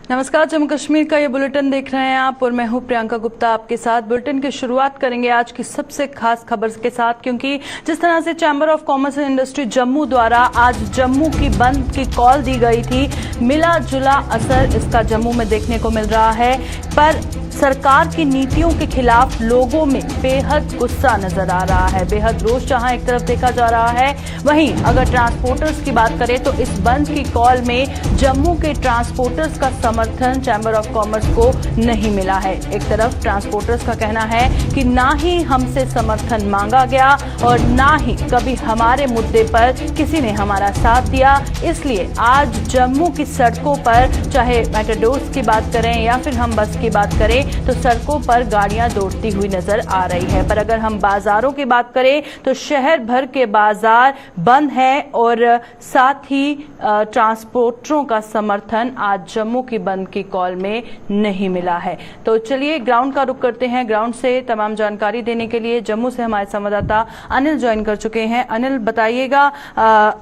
नमस्कार, जम्मू कश्मीर का ये बुलेटिन देख रहे हैं आप और मैं हूं प्रियंका गुप्ता आपके साथ। बुलेटिन की शुरुआत करेंगे आज की सबसे खास खबर के साथ, क्योंकि जिस तरह से chamber of commerce and industry Jammu द्वारा आज जम्मू की बंद की कॉल दी गई थी, मिला जुला असर इसका जम्मू में देखने को मिल रहा है। पर सरकार की नीतियों के खिलाफ लोगों में बेहद गुस्सा नजर आ रहा है, बेहद रोष जहां एक तरफ देखा जा रहा है, वहीं अगर ट्रांसपोर्टर्स की बात करें तो इस बंद की कॉल में जम्मू के ट्रांसपोर्टर्स का समर्थन चैम्बर ऑफ कॉमर्स को नहीं मिला है। एक तरफ ट्रांसपोर्टर्स का कहना है कि ना ही हमसे समर्थन मांगा गया और ना ही कभी हमारे मुद्दे पर किसी ने हमारा साथ दिया, इसलिए आज जम्मू की सड़कों पर, चाहे मेटाडोर्स की बात करें या फिर हम बस की बात करें, तो सड़कों पर गाड़ियां दौड़ती हुई नजर आ रही है। पर अगर हम बाजारों की बात करें तो शहर भर के बाजार बंद हैं और साथ ही ट्रांसपोर्टरों का समर्थन आज जम्मू की बंद की कॉल में नहीं मिला है। तो चलिए ग्राउंड का रुख करते हैं। ग्राउंड से तमाम जानकारी देने के लिए जम्मू से हमारे संवाददाता अनिल ज्वाइन कर चुके हैं। अनिल, बताइएगा,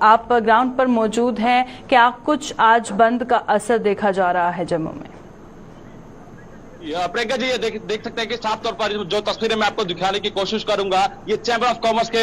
आप ग्राउंड पर मौजूद हैं, क्या कुछ आज बंद का असर देखा जा रहा है जम्मू में? प्रियंका जी, ये देख सकते हैं कि साफ तौर पर जो तस्वीरें मैं आपको दिखाने की कोशिश करूंगा, ये चैम्बर ऑफ कॉमर्स के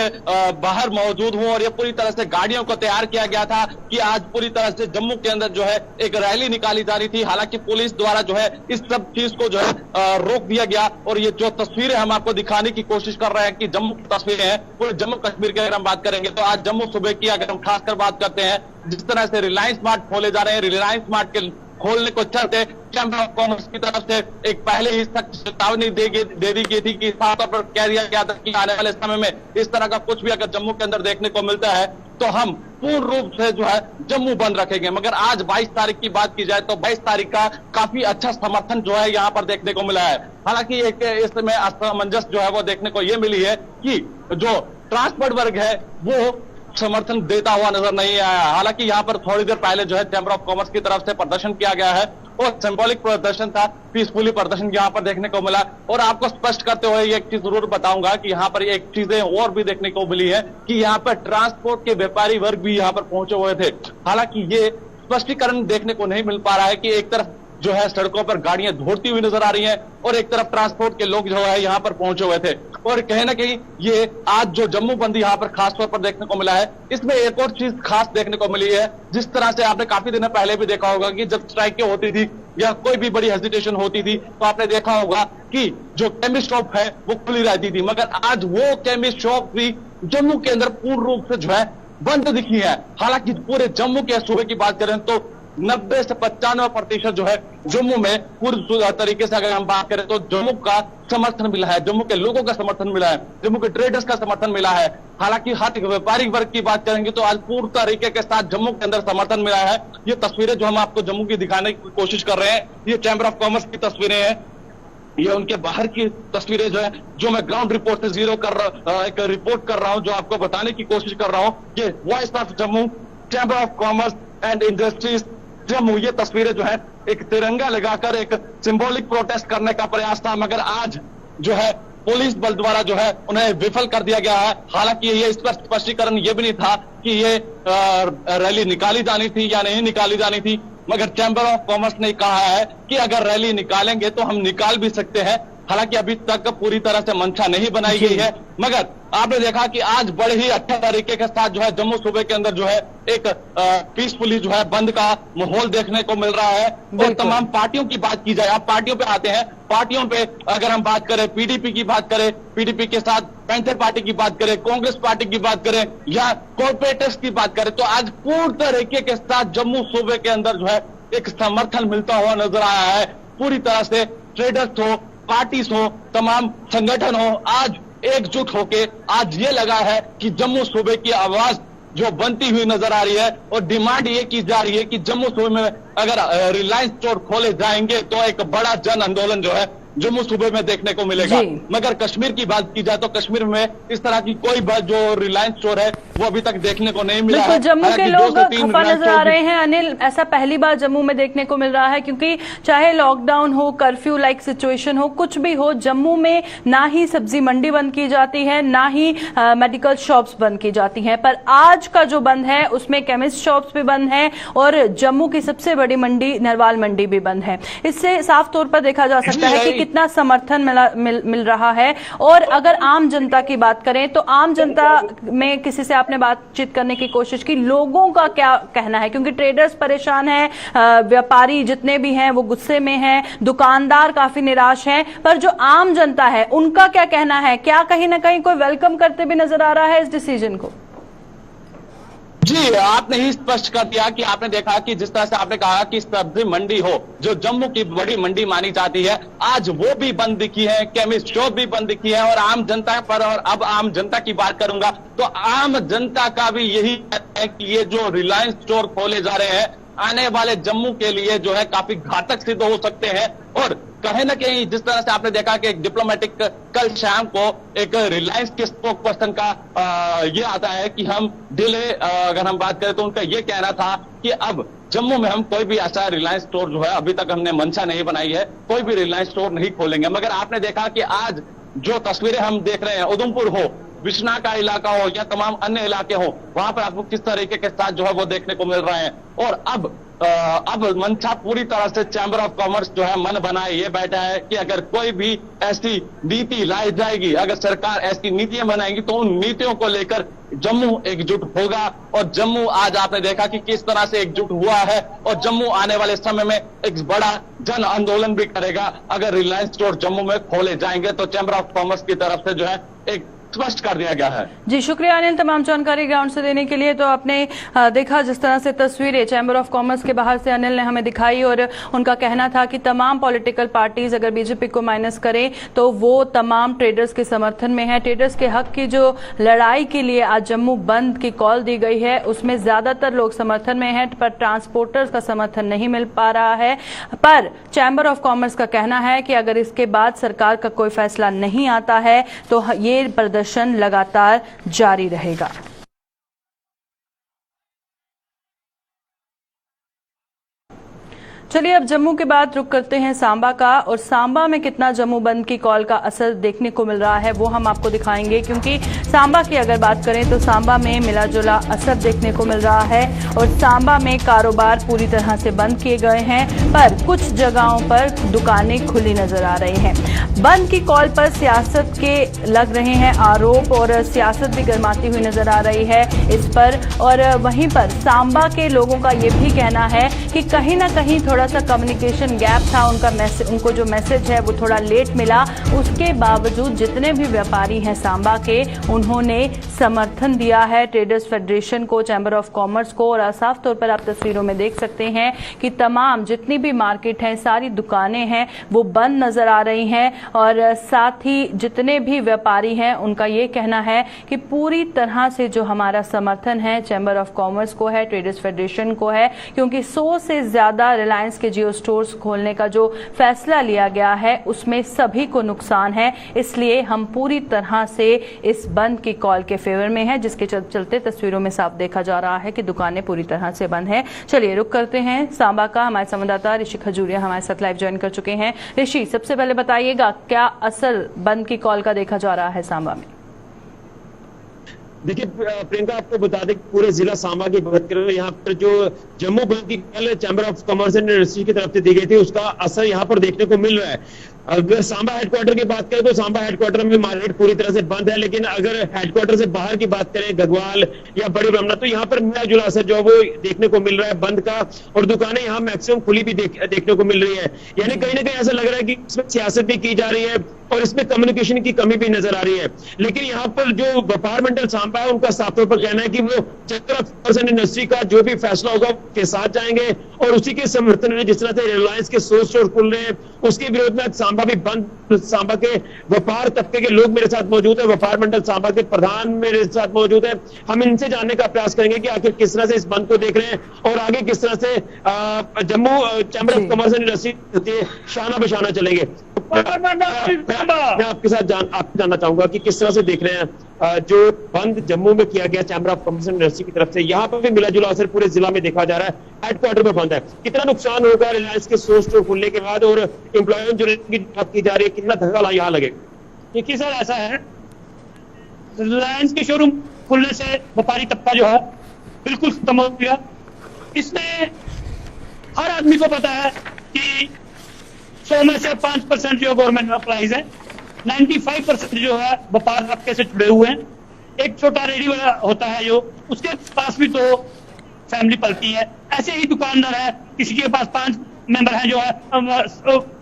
बाहर मौजूद हूं और ये पूरी तरह से गाड़ियों को तैयार किया गया था कि आज पूरी तरह से जम्मू के अंदर जो है एक रैली निकाली जा रही थी। हालांकि पुलिस द्वारा जो है इस सब चीज को जो है रोक दिया गया और ये जो तस्वीरें हम आपको दिखाने की कोशिश कर रहे हैं कि जम्मू की तस्वीरें हैं, पूरे जम्मू कश्मीर की अगर हम बात करेंगे तो आज जम्मू सूबे की अगर हम खासकर बात करते हैं, जिस तरह से रिलायंस मार्ट खोले जा रहे हैं, रिलायंस मार्ट के खोलने को चलते चैम्बर ऑफ कॉमर्स की तरफ से एक पहले ही सख्त चेतावनी दे दी गई थी कि साफ तौर पर कह दिया गया था कि आने वाले समय में इस तरह का कुछ भी अगर जम्मू के अंदर देखने को मिलता है तो हम पूर्ण रूप से जो है जम्मू बंद रखेंगे। मगर आज 22 तारीख की बात की जाए तो 22 तारीख का काफी अच्छा समर्थन जो है यहाँ पर देखने को मिला है। हालांकि एक इसमें असमंजस जो है वो देखने को ये मिली है कि जो ट्रांसपोर्ट वर्ग है वो समर्थन देता हुआ नजर नहीं आया। हालांकि यहाँ पर थोड़ी देर पहले जो है चैम्बर ऑफ कॉमर्स की तरफ से प्रदर्शन किया गया है और सिंबॉलिक प्रदर्शन था, पीसफुली प्रदर्शन यहाँ पर देखने को मिला। और आपको स्पष्ट करते हुए एक चीज जरूर बताऊंगा कि यहाँ पर एक चीजें और भी देखने को मिली है कि यहाँ पर ट्रांसपोर्ट के व्यापारी वर्ग भी यहाँ पर पहुंचे हुए थे। हालांकि ये स्पष्टीकरण देखने को नहीं मिल पा रहा है कि एक तरफ जो है सड़कों पर गाड़ियां दौड़ती हुई नजर आ रही हैं और एक तरफ ट्रांसपोर्ट के लोग जो है यहाँ पर पहुंचे हुए थे। और कहीं ना कहीं ये आज जो जम्मू बंदी यहाँ पर खास तौर पर देखने को मिला है, इसमें एक और चीज खास देखने को मिली है। जिस तरह से आपने काफी दिन पहले भी देखा होगा कि जब स्ट्राइकें होती थी या कोई भी बड़ी हेजिटेशन होती थी तो आपने देखा होगा कि जो केमिस्ट शॉप है वो खुली रहती थी, मगर आज वो केमिस्ट शॉप भी जम्मू के अंदर पूर्ण रूप से जो है बंद दिखी है। हालांकि पूरे जम्मू के सूबे की बात करें तो 90 से 95% जो है जम्मू में पूरी तरीके से अगर हम बात करें तो जम्मू का समर्थन मिला है, जम्मू के लोगों का समर्थन मिला है, जम्मू के ट्रेडर्स का समर्थन मिला है। हालांकि हर व्यापारिक वर्ग की बात करेंगे तो आज पूरी तरीके के साथ जम्मू के अंदर समर्थन मिला है। ये तस्वीरें जो हम आपको जम्मू की दिखाने की कोशिश कर रहे हैं, ये चैम्बर ऑफ कॉमर्स की तस्वीरें हैं, ये उनके बाहर की तस्वीरें जो है जो मैं ग्राउंड रिपोर्ट से एक रिपोर्ट कर रहा हूं, जो आपको बताने की कोशिश कर रहा हूं। ये voice of Jammu, chamber of commerce and industries Jammu, ये तस्वीरें जो है एक तिरंगा लगाकर एक सिंबॉलिक प्रोटेस्ट करने का प्रयास था, मगर आज जो है पुलिस बल द्वारा जो है उन्हें विफल कर दिया गया है। हालांकि ये इस पर स्पष्टीकरण ये भी नहीं था कि ये रैली निकाली जानी थी या नहीं निकाली जानी थी, मगर चैम्बर ऑफ कॉमर्स ने कहा है कि अगर रैली निकालेंगे तो हम निकाल भी सकते हैं। हालांकि अभी तक पूरी तरह से मंशा नहीं बनाई गई है, मगर आपने देखा कि आज बड़े ही अच्छे तरीके के साथ जो है जम्मू सूबे के अंदर जो है एक पीसफुली जो है बंद का माहौल देखने को मिल रहा है। और तमाम पार्टियों की बात की जाए, आप पार्टियों पे आते हैं, पार्टियों पे अगर हम बात करें, पीडीपी की बात करें, पीडीपी के साथ पैंथर पार्टी की बात करें, कांग्रेस पार्टी की बात करें या कॉर्पोरेटर्स की बात करें, तो आज पूरी तरीके के साथ जम्मू सूबे के अंदर जो है एक समर्थन मिलता हुआ नजर आया है। पूरी तरह से ट्रेडर्स हो, पार्टीज हो, तमाम संगठन हो, आज एकजुट होके आज ये लगा है कि जम्मू सूबे की आवाज जो बनती हुई नजर आ रही है और डिमांड ये की जा रही है कि जम्मू सूबे में अगर रिलायंस स्टोर खोले जाएंगे तो एक बड़ा जन आंदोलन जो है जम्मू सूबे में देखने को मिलेगा। मगर कश्मीर की बात की जाए तो कश्मीर में इस तरह की कोई जो रिलायंस स्टोर है वो अभी तक देखने को नहीं मिला है। जम्मू के लोग खफा नजर आ रहे हैं अनिल, ऐसा पहली बार जम्मू में देखने को मिल रहा है, क्योंकि चाहे लॉकडाउन हो, कर्फ्यू लाइक सिचुएशन हो, कुछ भी हो, जम्मू में ना ही सब्जी मंडी बंद की जाती है, ना ही मेडिकल शॉप्स बंद की जाती हैं। पर आज का जो बंद है उसमें केमिस्ट शॉप्स भी बंद हैं और जम्मू की सबसे बड़ी मंडी नरवाल मंडी भी बंद है। इससे साफ तौर पर देखा जा सकता है कि कितना समर्थन मिल रहा है। और अगर आम जनता की बात करें तो आम जनता में किसी से आपने बातचीत करने की कोशिश की, लोगों का क्या कहना है? क्योंकि ट्रेडर्स परेशान हैं, व्यापारी जितने भी हैं वो गुस्से में हैं, दुकानदार काफी निराश हैं, पर जो आम जनता है उनका क्या कहना है? क्या कहीं ना कहीं कोई वेलकम करते भी नजर आ रहा है इस डिसीजन को? जी, आपने ही स्पष्ट कर दिया कि आपने देखा कि जिस तरह से आपने कहा कि सब्जी मंडी हो जो जम्मू की बड़ी मंडी मानी जाती है, आज वो भी बंद दिखी है, केमिस्ट शॉप भी बंद दिखी है। और आम जनता पर, और अब आम जनता की बात करूंगा तो आम जनता का भी यही है कि ये जो रिलायंस स्टोर खोले जा रहे हैं आने वाले जम्मू के लिए जो है काफी घातक सिद्ध हो सकते हैं। और कहीं ना कहीं जिस तरह से आपने देखा कि एक डिप्लोमेटिक कल शाम को एक रिलायंस के स्पोक पर्सन का ये आता है कि हम डिले, अगर हम बात करें तो उनका ये कहना था कि अब जम्मू में हम कोई भी ऐसा रिलायंस स्टोर जो है, अभी तक हमने मंशा नहीं बनाई है, कोई भी रिलायंस स्टोर नहीं खोलेंगे। मगर आपने देखा कि आज जो तस्वीरें हम देख रहे हैं, उधमपुर हो, बिश्ना का इलाका हो या तमाम अन्य इलाके हो, वहां पर आपको किस तरीके के साथ जो है वो देखने को मिल रहे हैं। और अब मंशा पूरी तरह से चैंबर ऑफ कॉमर्स जो है मन बनाए ये बैठा है कि अगर कोई भी ऐसी नीति लाई जाएगी, अगर सरकार ऐसी नीतियां बनाएगी तो उन नीतियों को लेकर जम्मू एकजुट होगा। और जम्मू आज आपने देखा कि किस तरह से एकजुट हुआ है और जम्मू आने वाले समय में एक बड़ा जन आंदोलन भी करेगा। अगर रिलायंस स्टोर जम्मू में खोले जाएंगे तो चैंबर ऑफ कॉमर्स की तरफ से जो है एक स्पष्ट कर दिया गया है। जी, शुक्रिया अनिल तमाम जानकारी ग्राउंड से देने के लिए। तो आपने देखा जिस तरह से तस्वीरें चैंबर ऑफ कॉमर्स के बाहर से अनिल ने हमें दिखाई, और उनका कहना था कि तमाम पॉलिटिकल पार्टीज अगर बीजेपी को माइनस करें तो वो तमाम ट्रेडर्स के समर्थन में है। ट्रेडर्स के हक की जो लड़ाई के लिए आज जम्मू बंद की कॉल दी गई है उसमें ज्यादातर लोग समर्थन में हैं, पर ट्रांसपोर्टर्स का समर्थन नहीं मिल पा रहा है। पर चैंबर ऑफ कॉमर्स का कहना है कि अगर इसके बाद सरकार का कोई फैसला नहीं आता है तो ये प्रदर्शन लगातार जारी रहेगा। चलिए अब जम्मू के बाद रुक करते हैं सांबा का, और सांबा में कितना जम्मू बंद की कॉल का असर देखने को मिल रहा है वो हम आपको दिखाएंगे। क्योंकि सांबा की अगर बात करें तो सांबा में मिला जुला असर देखने को मिल रहा है और सांबा में कारोबार पूरी तरह से बंद किए गए हैं, पर कुछ जगहों पर दुकानें खुली नजर आ रही हैं। बंद की कॉल पर सियासत के लग रहे हैं आरोप और सियासत भी गर्माती हुई नजर आ रही है इस पर। और वहीं पर सांबा के लोगों का ये भी कहना है कि कहीं ना कहीं थोड़ा सा कम्युनिकेशन गैप था, उनको जो मैसेज है वो थोड़ा लेट मिला। उसके बावजूद जितने भी व्यापारी हैं सांबा के, उन्होंने समर्थन दिया है ट्रेडर्स फेडरेशन को, चैंबर ऑफ कॉमर्स को। और साफ तौर पर आप तस्वीरों में देख सकते हैं कि तमाम जितनी भी मार्केट हैं, सारी दुकानें हैं वो बंद नजर आ रही हैं। और साथ ही जितने भी व्यापारी हैं उनका ये कहना है कि पूरी तरह से जो हमारा समर्थन है चैंबर ऑफ कॉमर्स को है, ट्रेडर्स फेडरेशन को है, क्योंकि 100 से ज्यादा रिलायंस के जियो स्टोर्स खोलने का जो फैसला लिया गया है उसमें सभी को नुकसान है। इसलिए हम पूरी तरह से इस बंद की कॉल के फेवर में हैं, जिसके चलते तस्वीरों में साफ देखा जा रहा है कि दुकानें पूरी तरह से बंद हैं। चलिए रुक करते हैं सांबा का। हमारे संवाददाता ऋषि खजूरिया हमारे साथ लाइव ज्वाइन कर चुके हैं। ऋषि, सबसे पहले बताइएगा क्या असर बंद की कॉल का देखा जा रहा है सांबा में? देखिए प्रियंका, आपको बता दें पूरे जिला सांबा की बात करें, यहाँ पर जो जम्मू बंद की call chamber of commerce and industry की तरफ से दी गई थी उसका असर यहाँ पर देखने को मिल रहा है। अगर सांबा हेडक्वार्टर की बात करें तो सांबा हेडक्वार्टर में मार्केट पूरी तरह से बंद है, लेकिन अगर हेडक्वार्टर से बाहर की बात करें गढ़वाल या बड़ी ब्रह्मणा, तो यहाँ पर मिला जुला असर जो है वो देखने को मिल रहा है बंद का। और दुकानें यहाँ मैक्सिमम खुली भी देखने को मिल रही है। यानी कहीं ना कहीं ऐसा लग रहा है कि इसमें सियासत भी की जा रही है और इसमें कम्युनिकेशन की कमी भी नजर आ रही है। लेकिन यहाँ पर जो व्यापार मंडल सांबा है उनका साफ तौर पर कहना है कि वो chamber of commerce and industry का जो भी फैसला होगा के साथ जाएंगे और उसी के समर्थन में जिस तरह से रिलायंस के 100 स्टोर खुल रहे हैं उसके विरोध में सांबा भी बंद। सांबा के व्यापार तबके के लोग मेरे साथ मौजूद है, व्यापार मंडल सांबा के प्रधान मेरे साथ मौजूद है। हम इनसे जानने का प्रयास करेंगे कि आखिर किस तरह से इस बंद को देख रहे हैं और आगे किस तरह से Jammu chamber of commerce and industry शाना बशाना चलेंगे। मैं आपके साथ जानना चाहूंगा कि किस तरह से देख रहे हैं जो बंद जम्मू में किया गया chamber of commerce and industry की तरफ से, यहाँ पर भी मिला जुला असर पूरे जिला में देखा जा रहा है। हेडक्वार्टर में बंद है, कितना नुकसान होगा रिलायंस के 100 स्टोर खुलने के बाद, और एम्प्लॉयमेंट जो की बात की जा रही है, कितना धक्का यहाँ लगेगा? देखिए सर, ऐसा है, रिलायंस के शोरूम खुलने से व्यापारी तबका जो है बिल्कुल खत्म हो गया। इसमें हर आदमी को पता है कि 100 में से 5% जो गवर्नमेंट एम्प्लॉइज है, 95% जो है व्यापार तबके से जुड़े हुए हैं। एक छोटा रेडी वाला होता है जो, उसके पास भी तो फैमिली पलती है। ऐसे ही दुकानदार है, किसी के पास 5 मेंबर है जो है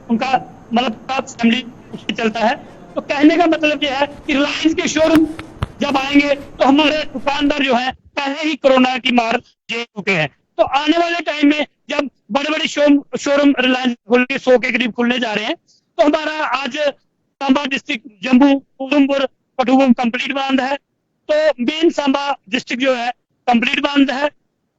उनका मतलब फैमिली उससे चलता है। तो कहने का मतलब यह है कि रिलायंस के शोरूम जब आएंगे तो हमारे दुकानदार जो है पहले ही कोरोना की मार झेल चुके हैं। तो आने वाले टाइम में जब बड़े बड़े शोरूम रिलायंस खुलने 100 के करीब खुलने जा रहे हैं, तो हमारा आज सांबा डिस्ट्रिक्ट, जम्मू, उधमपुर, कठुआ कंप्लीट बंद है। तो मेन सांबा डिस्ट्रिक्ट जो है कंप्लीट बंद है।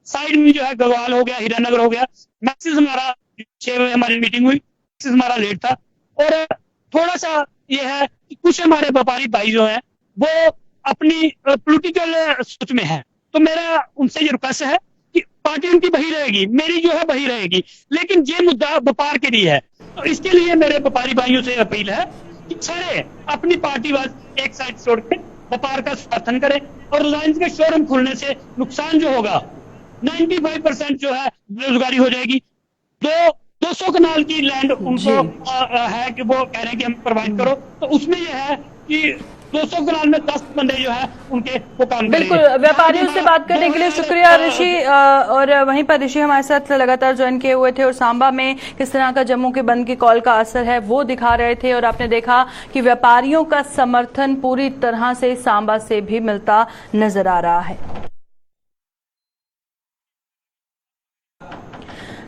साइड में जो है गढ़वाल हो गया, हीरानगर हो गया। मैक्सिस हमारा 6 बजे हमारी मीटिंग हुई, मैक्सिस हमारा लेट था। और थोड़ा सा ये है कि कुछ हमारे व्यापारी भाई जो है वो अपनी पॉलिटिकल सोच में है। तो मेरा उनसे ये रिक्वेस्ट है कि पार्टी उनकी वही रहेगी, मेरी जो है वही रहेगी, लेकिन ये मुद्दा व्यापार के लिए है। तो इसके लिए मेरे व्यापारी भाइयों से अपील है कि सारे अपनी पार्टीवाद एक साइड छोड़ के व्यापार का समर्थन करें। और रिलायंस के शोरूम खुलने से नुकसान जो होगा, 95% जो है बेरोजगारी हो जाएगी। 200 कनाल की लैंड उनको है कि वो कह रहे हैं कि हम प्रोवाइड करो, तो उसमें यह है कि 200 कनाल में 10 बंदे जो है उनके वो काम करेंगे। बिल्कुल, व्यापारियों से बात करने के लिए शुक्रिया ऋषि। और वहीं पर ऋषि हमारे साथ लगातार ज्वाइन किए हुए थे और सांबा में किस तरह का जम्मू के बंद की कॉल का असर है वो दिखा रहे थे। और आपने देखा कि व्यापारियों का समर्थन पूरी तरह से सांबा से भी मिलता नजर आ रहा है।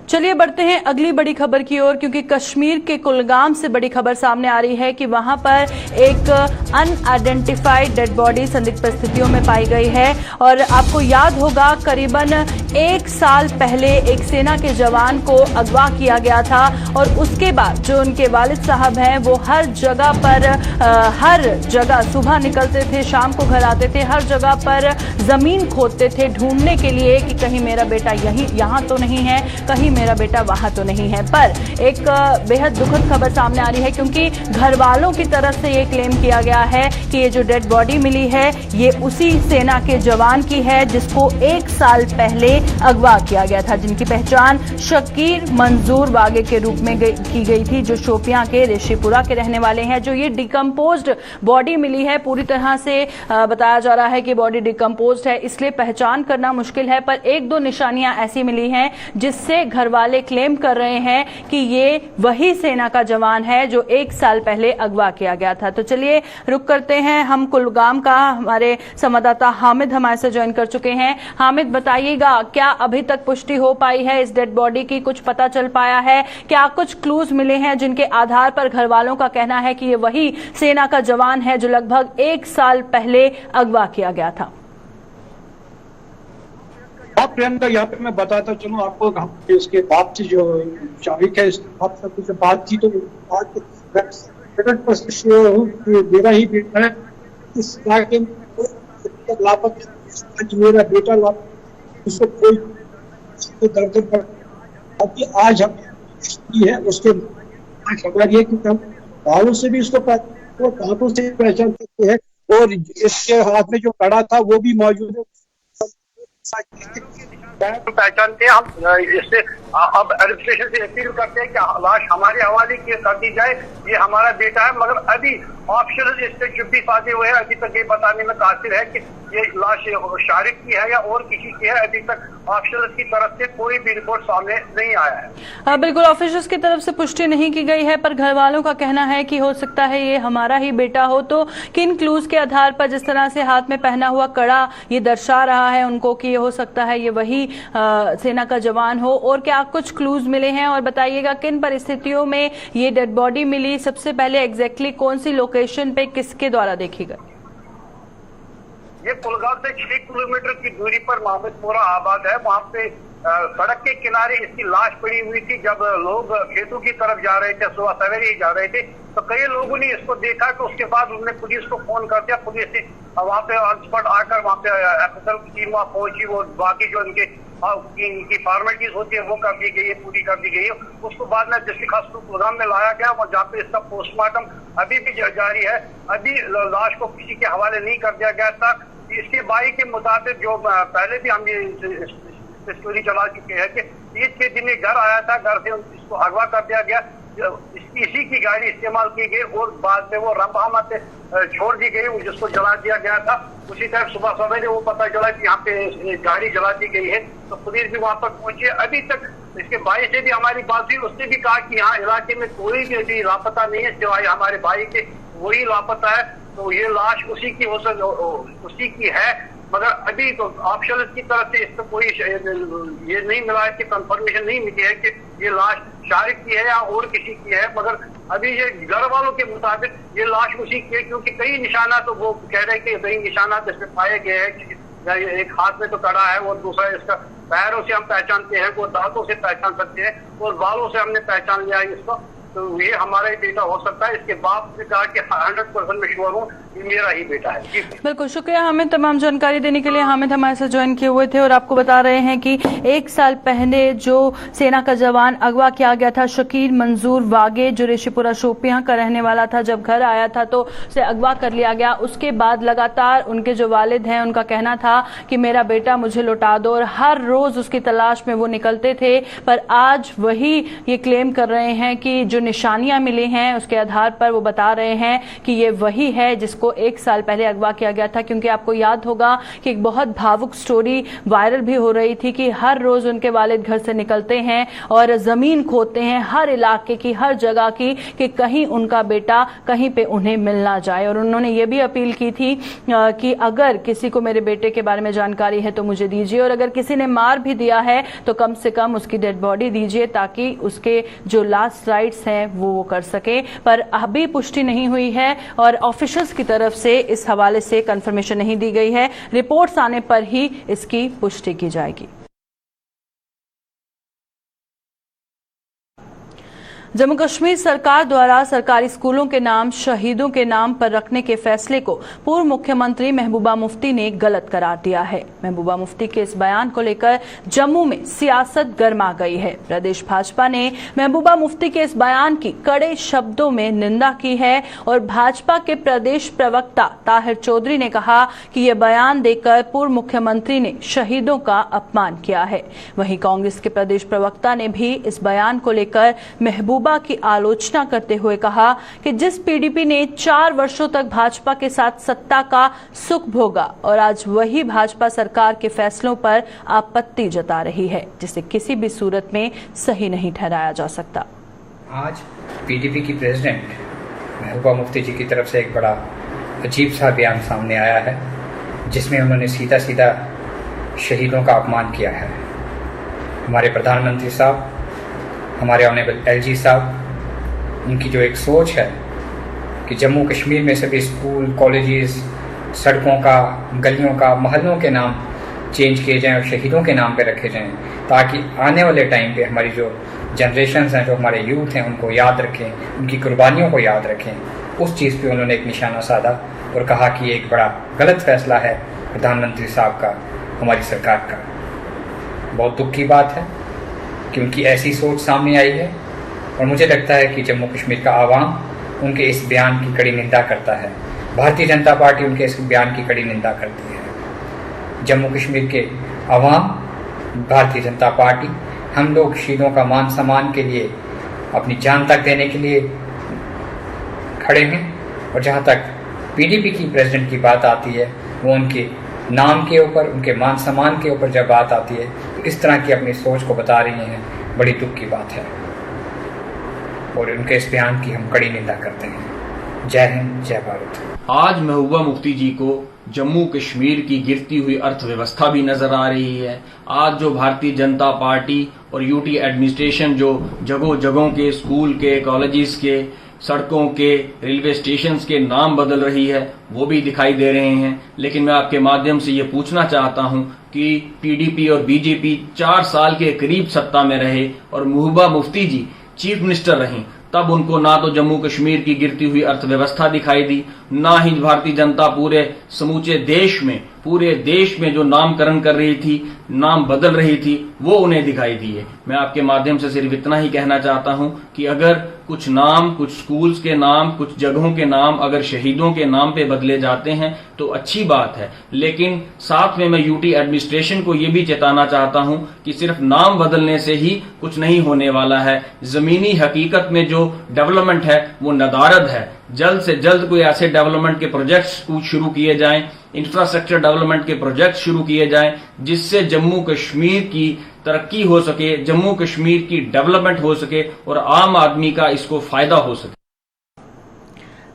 चलिए बढ़ते हैं अगली बड़ी खबर की ओर, क्योंकि कश्मीर के कुलगाम से बड़ी खबर सामने आ रही है कि वहां पर एक अनआइडेंटिफाइड डेड बॉडी संदिग्ध परिस्थितियों में पाई गई है। और आपको याद होगा करीबन 1 साल पहले एक सेना के जवान को अगवा किया गया था और उसके बाद जो उनके वालिद साहब हैं वो हर जगह सुबह निकलते थे, शाम को घर आते थे, हर जगह पर जमीन खोदते थे ढूंढने के लिए कि कहीं मेरा बेटा यहाँ तो नहीं है, कहीं मेरा बेटा वहां तो नहीं है। पर एक बेहद दुखद खबर सामने आ रही है, क्योंकि घर वालों की तरफ से ये क्लेम किया गया है कि ये जो डेड बॉडी मिली है ये उसी सेना के जवान की है जिसको 1 साल पहले अगवा किया गया था, जिनकी पहचान शकीर मंजूर वागे के रूप में की गई थी, जो शोपियां के ऋषिपुरा के रहने वाले हैं। जो ये डिकम्पोज्ड बॉडी मिली है, पूरी तरह से बताया जा रहा है कि बॉडी डिकम्पोज्ड है, इसलिए पहचान करना मुश्किल है। पर 1-2 निशानियां ऐसी मिली हैं जिससे घर वाले क्लेम कर रहे हैं कि ये वही सेना का जवान है जो 1 साल पहले अगवा किया गया था। तो चलिए रुक करते हैं हम कुलगाम का। हमारे संवाददाता हामिद हमारे से ज्वाइन कर चुके हैं। हामिद, बताइएगा क्या अभी तक पुष्टि हो पाई है इस डेड बॉडी की, कुछ पता चल पाया है, क्या कुछ क्लूज मिले हैं जिनके आधार पर घर वालों का कहना है कि ये वही सेना का जवान है जो लगभग 1 साल पहले अगवा किया गया था? प्रियंका, यहाँ पे मैं बताता चलूँ आपको, इसके बाप से जो शारिक है, बाप से कुछ बात की तो श्योर हूँ कि मेरा ही बेटा है। इस इलाके में लापता मेरा बेटा उसको कोई दर्द पर आज हम है उसके हमारी है कि हम बालों से भी उसको दांतों से पहचान सकते हैं, और इसके हाथ में जो कड़ा था वो भी मौजूद है, पहचानते हैं हम। इससे अब एडमिनिस्ट्रेशन से अपील करते हैं कि लाश हमारे हवाले कर दी जाए, ये हमारा बेटा है। मगर अभी ऑप्शनल इससे जो भी शादी हुए हैं, अभी तक ये बताने में कासिर है कि ये लाश शारिक की है या और किसी की है। अभी तक ऑप्शनल की तरफ से कोई भी रिपोर्ट सामने नहीं आया है। बिल्कुल, ऑफिसर्स की तरफ से पुष्टि नहीं की गई है, पर घर वालों का कहना है कि हो सकता है ये हमारा ही बेटा हो। तो किन क्लूज के आधार पर, जिस तरह से हाथ में पहना हुआ कड़ा ये दर्शा रहा है उनको कि ये हो सकता है ये वही सेना का जवान हो, और क्या कुछ क्लूज मिले हैं? और बताइएगा किन परिस्थितियों में ये डेड बॉडी मिली, सबसे पहले एग्जैक्टली कौन सी लोकेशन पे किसके द्वारा देखी गई? ये कुलगाम से 6 किलोमीटर की दूरी पर मोहम्मदपुरा आबाद है, वहाँ पे सड़क के किनारे इसकी लाश पड़ी हुई थी। जब लोग खेतों की तरफ जा रहे थे, सुबह सवेरे ही जा रहे थे, तो कई लोगों ने इसको देखा। तो उसके बाद उन्होंने पुलिस को फोन कर दिया। पुलिस ने वहाँ पे ऑन स्पॉट आकर वहाँ पे एफएसएल की टीम वहाँ पहुंची। वो बाकी जो इनकी फॉर्मेलिटीज होती है वो कर दी गई है, पूरी कर दी गई है। उसको बाद में डिस्ट्रिक्ट हॉस्पिटल प्रोग्राम में लाया गया और जहाँ पे इसका पोस्टमार्टम अभी भी जारी है। अभी लाश को किसी के हवाले नहीं कर दिया गया था। इसके भाई के मुताबिक, जो पहले भी हम ये स्टोरी चला चुके हैं कि ईद के दिन घर आया था, घर से इसको अगवा कर दिया गया, इसी की गाड़ी इस्तेमाल की गई और बाद में वो रंभामा से छोड़ दी गई, जिसको जला दिया गया था। उसी टाइम सुबह सवेरे वो पता चला कि यहाँ पे गाड़ी जला दी गई है, तो पुलिस भी वहां पर पहुंची। अभी तक इसके भाई से भी हमारी बात हुई, उसने भी कहा कि यहाँ इलाके में कोई भी लापता नहीं है सिवाय हमारे भाई के, वही लापता है। तो ये लाश उसी की है, मगर अभी तो ऑप्शन की तरफ से इसको कोई ये नहीं मिला है कि कंफर्मेशन नहीं मिली है कि ये लाश शारिक की है या और किसी की है। मगर अभी ये घर वालों के मुताबिक ये लाश उसी की है, क्योंकि कई निशाना तो वो कह रहे हैं कि कई निशाना इसमें पाए गए हैं। एक हाथ में तो कड़ा है और दूसरा इसका पैरों से हम पहचानते हैं, वो दांतों से पहचान सकते हैं और बालों से हमने पहचान लिया है इसको। तो ये हमारा ही बेटा हो सकता है। इसके बाप ने कहा कि 100% में श्योर हूँ ये मेरा ही बेटा है। बिल्कुल, शुक्रिया हामिद तमाम जानकारी देने के लिए। हामिद हमारे साथ ज्वाइन किए हुए थे और आपको बता रहे हैं कि 1 साल पहले जो सेना का जवान अगवा किया गया था, शकीर मंजूर वागे, जो रेशीपुरा शोपियां का रहने वाला था, जब घर आया था तो उसे अगवा कर लिया गया। उसके बाद लगातार उनके जो वालिद हैं उनका कहना था कि मेरा बेटा मुझे लौटा दो, और हर रोज उसकी तलाश में वो निकलते थे। पर आज वही ये क्लेम कर रहे हैं कि जो निशानियां मिली हैं उसके आधार पर वो बता रहे हैं कि ये वही है जिसको 1 साल पहले अगवा किया गया था। क्योंकि आपको याद होगा कि एक बहुत भावुक स्टोरी वायरल भी हो रही थी कि हर रोज उनके वालिद घर से निकलते हैं और जमीन खोदते हैं हर इलाके की, हर जगह की, कि कहीं उनका बेटा कहीं पे उन्हें मिल ना जाए। और उन्होंने ये भी अपील की थी कि अगर किसी को मेरे बेटे के बारे में जानकारी है तो मुझे दीजिए, और अगर किसी ने मार भी दिया है तो कम से कम उसकी डेड बॉडी दीजिए, ताकि उसके जो लास्ट राइट्स हैं वो कर सके। पर अभी पुष्टि नहीं हुई है और ऑफिशियल्स की तरफ से इस हवाले से कंफर्मेशन नहीं दी गई है। रिपोर्ट्स आने पर ही इसकी पुष्टि की जाएगी। जम्मू कश्मीर सरकार द्वारा सरकारी स्कूलों के नाम शहीदों के नाम पर रखने के फैसले को पूर्व मुख्यमंत्री महबूबा मुफ्ती ने गलत करार दिया है। महबूबा मुफ्ती के इस बयान को लेकर जम्मू में सियासत गर्मा गई है। प्रदेश भाजपा ने महबूबा मुफ्ती के इस बयान की कड़े शब्दों में निंदा की है और भाजपा के प्रदेश प्रवक्ता ताहिर चौधरी ने कहा कि ये बयान देकर पूर्व मुख्यमंत्री ने शहीदों का अपमान किया है। वहीं कांग्रेस के प्रदेश प्रवक्ता ने भी इस बयान को लेकर महबूबा की आलोचना करते हुए कहा कि जिस पीडीपी ने 4 वर्षों तक भाजपा के साथ सत्ता का सुख भोगा और आज वही भाजपा सरकार के फैसलों पर आपत्ति जता रही है, जिसे किसी भी सूरत में सही नहीं ठहराया जा सकता। आज पीडीपी की प्रेसिडेंट महबूबा मुफ्ती जी की तरफ से एक बड़ा अजीब सा बयान सामने आया है, जिसमें उन्होंने सीधा सीधा शहीदों का अपमान किया है। हमारे प्रधानमंत्री साहब, हमारे ऑनरेबल एलजी साहब, उनकी जो एक सोच है कि जम्मू कश्मीर में सभी स्कूल, कॉलेजेस, सड़कों का, गलियों का, मोहल्लों के नाम चेंज किए जाएं और शहीदों के नाम पे रखे जाएं, ताकि आने वाले टाइम पे हमारी जो जनरेशंस हैं, जो हमारे यूथ हैं, उनको याद रखें, उनकी कुर्बानियों को याद रखें। उस चीज़ पे उन्होंने एक निशाना साधा और कहा कि एक बड़ा गलत फैसला है प्रधानमंत्री साहब का, हमारी सरकार का। बहुत दुख की बात है कि उनकी ऐसी सोच सामने आई है और मुझे लगता है कि जम्मू कश्मीर का आवाम उनके इस बयान की कड़ी निंदा करता है। भारतीय जनता पार्टी उनके इस बयान की कड़ी निंदा करती है। जम्मू कश्मीर के आवाम, भारतीय जनता पार्टी, हम लोग शहीदों का मान सम्मान के लिए अपनी जान तक देने के लिए खड़े हैं। और जहाँ तक पीडीपी की प्रेसिडेंट की बात आती है, वो उनके नाम के ऊपर, उनके मान सम्मान के ऊपर जब बात आती है तो इस तरह की अपनी सोच को बता रही हैं, बड़ी दुख की बात है और उनके इस बयान की हम कड़ी निंदा करते हैं। जय हिंद, जय भारत। आज महबूबा मुफ्ती जी को जम्मू कश्मीर की गिरती हुई अर्थव्यवस्था भी नजर आ रही है। आज जो भारतीय जनता पार्टी और यूटी एडमिनिस्ट्रेशन जो जगहों के, स्कूल के, कॉलेजेस के सड़कों के, रेलवे स्टेशन के नाम बदल रही है, वो भी दिखाई दे रहे हैं। लेकिन मैं आपके माध्यम से ये पूछना चाहता हूं कि पीडीपी और बीजेपी 4 साल के करीब सत्ता में रहे और महबूबा मुफ्ती जी चीफ मिनिस्टर रहीं, तब उनको ना तो जम्मू कश्मीर की गिरती हुई अर्थव्यवस्था दिखाई दी, ना ही भारतीय जनता समूचे पूरे देश में जो नामकरण कर रही थी, नाम बदल रही थी, वो उन्हें दिखाई दिए। मैं आपके माध्यम से सिर्फ इतना ही कहना चाहता हूं कि अगर कुछ नाम, कुछ स्कूल्स के नाम, कुछ जगहों के नाम अगर शहीदों के नाम पे बदले जाते हैं तो अच्छी बात है, लेकिन साथ में मैं यूटी एडमिनिस्ट्रेशन को ये भी चेताना चाहता हूं कि सिर्फ नाम बदलने से ही कुछ नहीं होने वाला है। जमीनी हकीकत में जो डेवलपमेंट है वो नदारद है। जल्द से जल्द कोई ऐसे डेवलपमेंट के प्रोजेक्ट्स शुरू किए जाएं, इंफ्रास्ट्रक्चर डेवलपमेंट के प्रोजेक्ट शुरू किए जाएं, जिससे जम्मू कश्मीर की तरक्की हो सके, जम्मू कश्मीर की डेवलपमेंट हो सके और आम आदमी का इसको फायदा हो सके।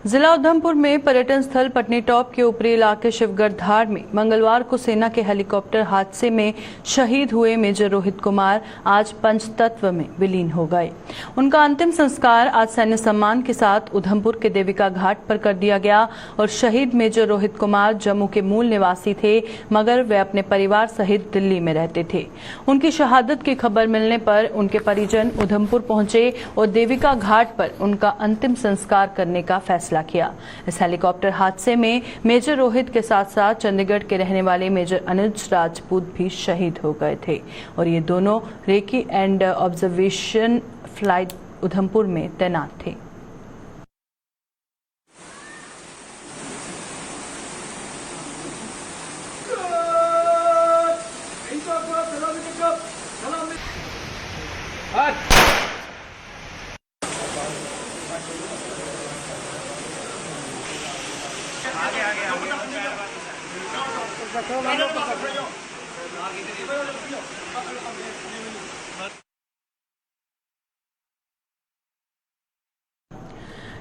जिला उधमपुर में पर्यटन स्थल पटनी टॉप के ऊपरी इलाके शिवगढ़ धार में मंगलवार को सेना के हेलीकॉप्टर हादसे में शहीद हुए मेजर रोहित कुमार आज पंचतत्व में विलीन हो गए। उनका अंतिम संस्कार आज सैन्य सम्मान के साथ उधमपुर के देविका घाट पर कर दिया गया और शहीद मेजर रोहित कुमार जम्मू के मूल निवासी थे, मगर वे अपने परिवार सहित दिल्ली में रहते थे। उनकी शहादत की खबर मिलने पर उनके परिजन उधमपुर पहुंचे और देविका घाट पर उनका अंतिम संस्कार करने का फैसला किया। इस हेलीकॉप्टर हादसे में मेजर रोहित के साथ साथ चंडीगढ़ के रहने वाले मेजर अनुज राजपूत भी शहीद हो गए थे और ये दोनों recce and observation flight Udhampur में तैनात थे।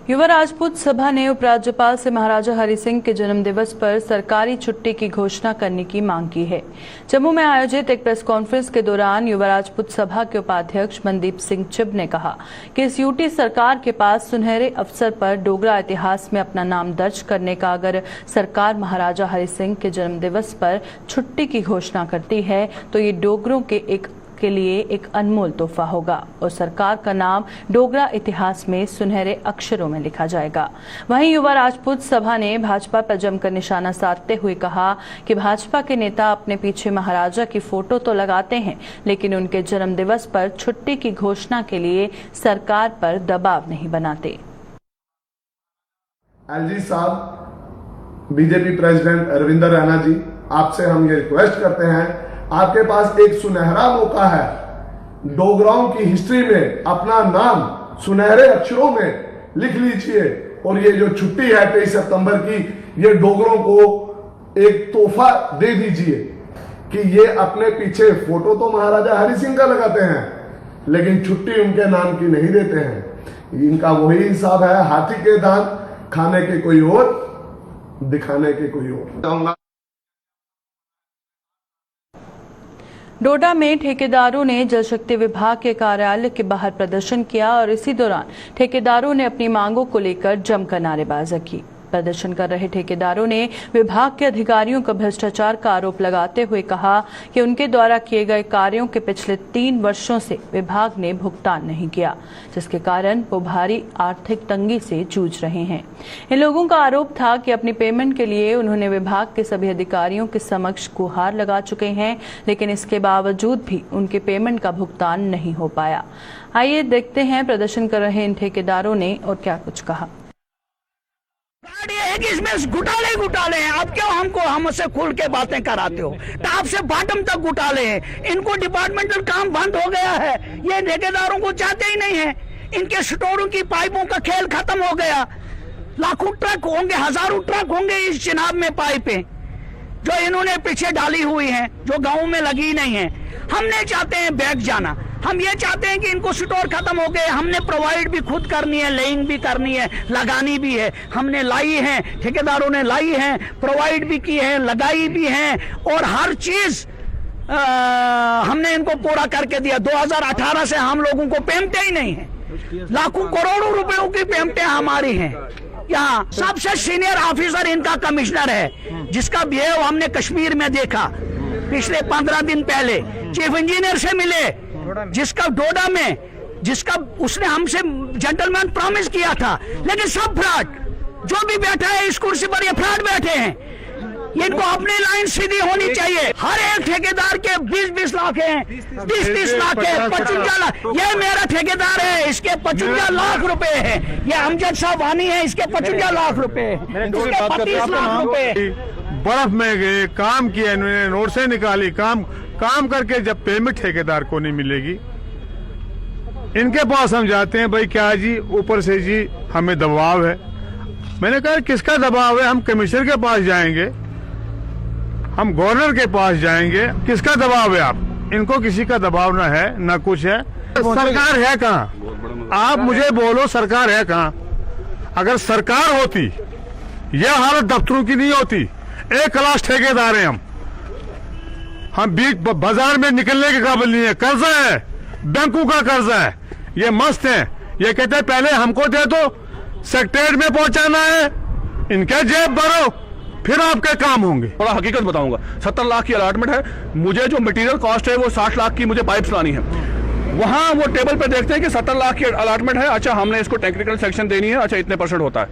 युवा राजपूत सभा ने उपराज्यपाल से महाराजा हरि सिंह के जन्म दिवस पर सरकारी छुट्टी की घोषणा करने की मांग की है। जम्मू में आयोजित एक प्रेस कॉन्फ्रेंस के दौरान युवा राजपूत सभा के उपाध्यक्ष मनदीप सिंह चिब ने कहा कि इस यूटी सरकार के पास सुनहरे अवसर पर डोगरा इतिहास में अपना नाम दर्ज करने का अगर सरकार महाराजा हरि सिंह के जन्म दिवस पर छुट्टी की घोषणा करती है तो ये डोगरों के लिए एक अनमोल तोहफा होगा और सरकार का नाम डोगरा इतिहास में सुनहरे अक्षरों में लिखा जाएगा। वहीं युवा राजपूत सभा ने भाजपा पर जमकर निशाना साधते हुए कहा कि भाजपा के नेता अपने पीछे महाराजा की फोटो तो लगाते हैं, लेकिन उनके जन्म दिवस पर छुट्टी की घोषणा के लिए सरकार पर दबाव नहीं बनाते। एलजी साहब, बीजेपी प्रेसिडेंट अरविंद रैना जी, आपसे हम ये रिक्वेस्ट करते हैं, आपके पास एक सुनहरा मौका है, डोगराओं की हिस्ट्री में अपना नाम सुनहरे अक्षरों में लिख लीजिए और ये जो छुट्टी है 23 सितंबर की, ये डोगरों को एक तोहफा दे दीजिए कि ये अपने पीछे फोटो तो महाराजा हरि सिंह का लगाते हैं, लेकिन छुट्टी उनके नाम की नहीं देते हैं। इनका वही हिसाब है, हाथी के दांत खाने के कोई और, दिखाने के कोई और। डोडा में ठेकेदारों ने जल शक्ति विभाग के कार्यालय के बाहर प्रदर्शन किया और इसी दौरान ठेकेदारों ने अपनी मांगों को लेकर जमकर नारेबाजी की। प्रदर्शन कर रहे ठेकेदारों ने विभाग के अधिकारियों का भ्रष्टाचार का आरोप लगाते हुए कहा कि उनके द्वारा किए गए कार्यों के पिछले 3 वर्षों से विभाग ने भुगतान नहीं किया, जिसके कारण वो भारी आर्थिक तंगी से जूझ रहे हैं। इन लोगों का आरोप था कि अपनी पेमेंट के लिए उन्होंने विभाग के सभी अधिकारियों के समक्ष गुहार लगा चुके हैं, लेकिन इसके बावजूद भी उनके पेमेंट का भुगतान नहीं हो पाया। आइए देखते हैं प्रदर्शन कर रहे इन ठेकेदारों ने और क्या कुछ कहा। ये है कि इसमें घुटाले हैं। आप क्यों हमसे खुल के बातें कराते हो? टॉप से बॉटम तक घुटाले हैं। इनको डिपार्टमेंटल काम बंद हो गया है, ये ठेकेदारों को चाहते ही नहीं है। इनके स्टोरों की पाइपों का खेल खत्म हो गया। लाखों ट्रक होंगे, हजारों ट्रक होंगे इस चिनाब में पाइपें जो इन्होंने पीछे डाली हुई हैं, जो गाँव में लगी नहीं है। हम नहीं चाहते हैं बैग जाना, हम ये चाहते हैं कि इनको स्टोर खत्म हो गए। हमने प्रोवाइड भी खुद करनी है, लेइंग भी करनी है, लगानी भी है। हमने लाई है, ठेकेदारों ने लाई है, प्रोवाइड भी की है, लगाई भी है और हर चीज हमने इनको पूरा करके दिया। 2018 से हम लोगों को पेमेंट ही नहीं है। लाखों करोड़ों रुपयों की पेमेंटें हमारी हैं। यहाँ सबसे सीनियर ऑफिसर इनका कमिश्नर है, जिसका बिहेव हमने कश्मीर में देखा पिछले 15 दिन पहले। चीफ इंजीनियर से मिले, जिसका डोडा में, जिसका उसने हमसे जेंटलमैन प्रॉमिस किया था, लेकिन सब फ्रॉड। जो भी बैठा है इस कुर्सी पर, ये फ्रॉड बैठे हैं। इनको अपनी लाइन सीधी होनी चाहिए। हर एक ठेकेदार के 20-20 लाख हैं, 30-30 लाख है, 55 लाख। ये मेरा ठेकेदार है, इसके 55 लाख रुपए है। ये अमजद साहब वानी है, इसके 55 लाख रुपए है, इसके 35 लाख रुपए। बर्फ में गए, काम किया, इन्होंने नोट से निकाली, काम करके जब पेमेंट ठेकेदार को नहीं मिलेगी, इनके पास हम जाते हैं, भाई क्या जी, ऊपर से जी हमें दबाव है। मैंने कहा किसका दबाव है? हम कमिश्नर के पास जाएंगे, हम गवर्नर के पास जाएंगे, किसका दबाव है? आप इनको किसी का दबाव ना है ना कुछ है। सरकार है कहाँ? आप मुझे बोलो, सरकार है कहाँ? अगर सरकार होती, यह हालत दफ्तरों की नहीं होती। एक क्लास ठेकेदार हैं हम बीच बाजार में निकलने के काबिल नहीं है। कर्जा है, बैंकों का कर्जा है, ये मस्त है। ये कहते हैं पहले हमको दे दो, सेक्रेटरीट में पहुंचाना है, इनके जेब भरो, फिर आपके काम होंगे। थोड़ा हकीकत बताऊंगा, 70 लाख की अलॉटमेंट है, मुझे जो मटेरियल कॉस्ट है वो 60 लाख की मुझे पाइप्स लानी है। वहां वो टेबल पे देखते हैं कि 70 लाख की अलॉटमेंट है, अच्छा हमने इसको टेक्निकल सेक्शन देनी है, अच्छा इतने % होता है।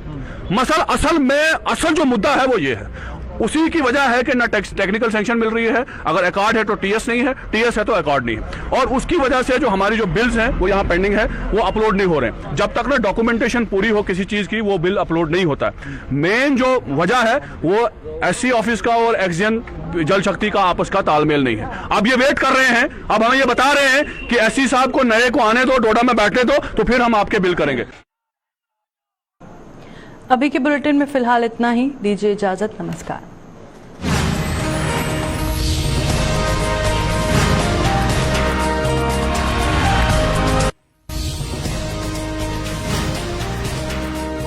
असल जो मुद्दा है वो ये है, उसी की वजह है कि ना टेक्निकल सेंक्शन मिल रही है, अगर अकॉर्ड है तो टीएस नहीं है, टीएस है तो अकॉर्ड नहीं है, और उसकी वजह से जो हमारी जो बिल्स हैं वो यहाँ पेंडिंग है, वो अपलोड नहीं हो रहे हैं। जब तक ना डॉक्यूमेंटेशन पूरी हो किसी चीज की, वो बिल अपलोड नहीं होता है। मेन जो वजह है वो एससी ऑफिस का और एक्सजन जल शक्ति का आपस का तालमेल नहीं है। अब ये वेट कर रहे हैं, अब हमें ये बता रहे हैं कि एससी साहब को नए को आने दो, डोडा में बैठने दो, तो फिर हम आपके बिल करेंगे। अभी के बुलेटिन में फिलहाल इतना ही। दीजिए इजाजत, नमस्कार।